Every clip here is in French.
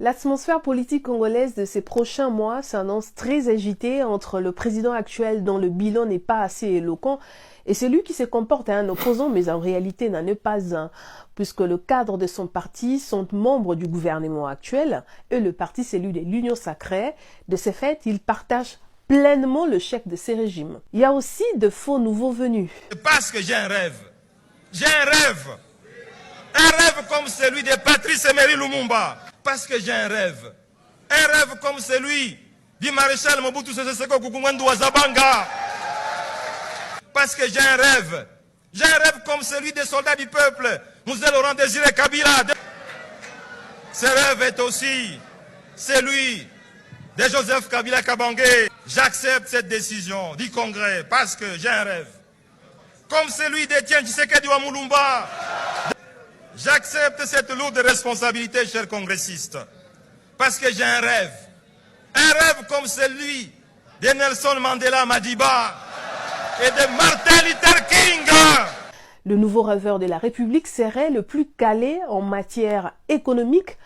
L'atmosphère politique congolaise de ces prochains mois s'annonce très agitée entre le président actuel dont le bilan n'est pas assez éloquent et celui qui se comporte à un opposant mais en réalité n'en est pas un, puisque le cadre de son parti sont membres du gouvernement actuel et le parti celui de l'Union sacrée. De ce fait, il partage pleinement le chèque de ces régimes. Il y a aussi de faux nouveaux venus. Parce que j'ai un rêve. J'ai un rêve. Un rêve comme celui de Patrice Emery Lumumba. Parce que j'ai un rêve. Un rêve comme celui du maréchal Mobutu Sese Seko Kuku-Ngbendu wa Zabanga. Parce que j'ai un rêve. J'ai un rêve comme celui des soldats du peuple, Mzee Laurent Désiré Kabila. Ce rêve est aussi celui de Joseph Kabila Kabange. J'accepte cette décision du Congrès parce que j'ai un rêve. Comme celui d'Étienne Tshisekedi wa Mulumba. J'accepte cette lourde responsabilité, chers congressistes, parce que j'ai un rêve. Un rêve comme celui de Nelson Mandela Madiba et de Martin Luther King. Le nouveau rêveur de la République serait le plus calé en matière économique,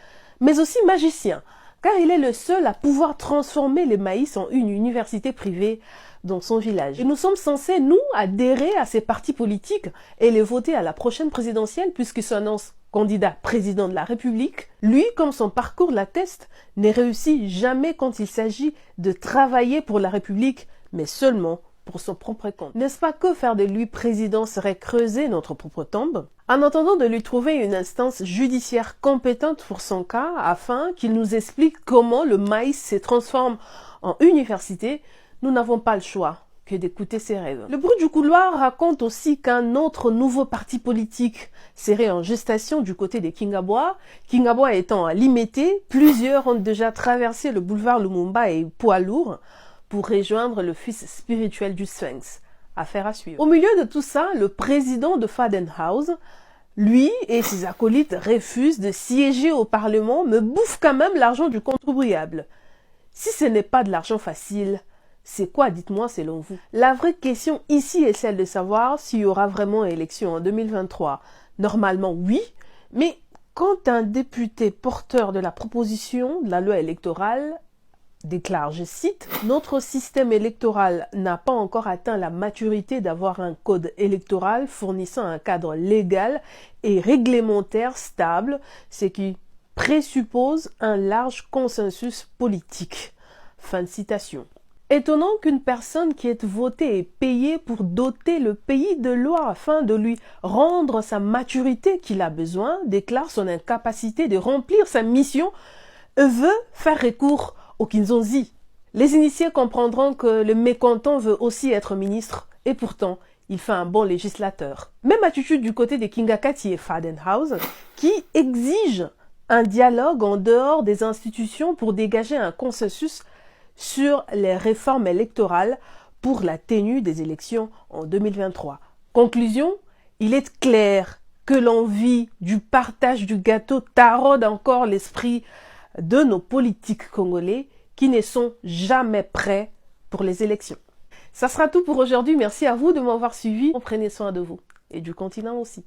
mais aussi magicien, car il est le seul à pouvoir transformer le maïs en une université privée dans son village. Et nous sommes censés, nous, adhérer à ces partis politiques et les voter à la prochaine présidentielle puisqu'il s'annonce candidat président de la République. Lui, comme son parcours l'atteste, n'est réussi jamais quand il s'agit de travailler pour la République, mais seulement pour son propre compte. N'est-ce pas que faire de lui président serait creuser notre propre tombe? En attendant de lui trouver une instance judiciaire compétente pour son cas, afin qu'il nous explique comment le maïs se transforme en université, nous n'avons pas le choix que d'écouter ses rêves. Le bruit du couloir raconte aussi qu'un autre nouveau parti politique serait en gestation du côté des Kingabwa. Kingabwa étant à Limete, plusieurs ont déjà traversé le boulevard Lumumba et poids lourd pour rejoindre le fils spirituel du Sphinx. Affaire à suivre. Au milieu de tout ça, le président de Fadenhouse, lui et ses acolytes refusent de siéger au Parlement, mais bouffent quand même l'argent du contribuable. Si ce n'est pas de l'argent facile, c'est quoi, dites-moi, selon vous? La vraie question ici est celle de savoir s'il y aura vraiment élection en 2023. Normalement, oui, mais quand un député porteur de la proposition de la loi électorale déclare, je cite, « Notre système électoral n'a pas encore atteint la maturité d'avoir un code électoral fournissant un cadre légal et réglementaire stable, ce qui présuppose un large consensus politique. » Fin de citation. Étonnant qu'une personne qui est votée et payée pour doter le pays de lois afin de lui rendre sa maturité qu'il a besoin, déclare son incapacité de remplir sa mission et veut faire recours au Kinzonzi. Les initiés comprendront que le mécontent veut aussi être ministre et pourtant, il fait un bon législateur. Même attitude du côté des Kingakati et Fadenhouse qui exigent un dialogue en dehors des institutions pour dégager un consensus sur les réformes électorales pour la tenue des élections en 2023. Conclusion, il est clair que l'envie du partage du gâteau taraude encore l'esprit de nos politiques congolais qui ne sont jamais prêts pour les élections. Ça sera tout pour aujourd'hui. Merci à vous de m'avoir suivi. Prenez soin de vous et du continent aussi.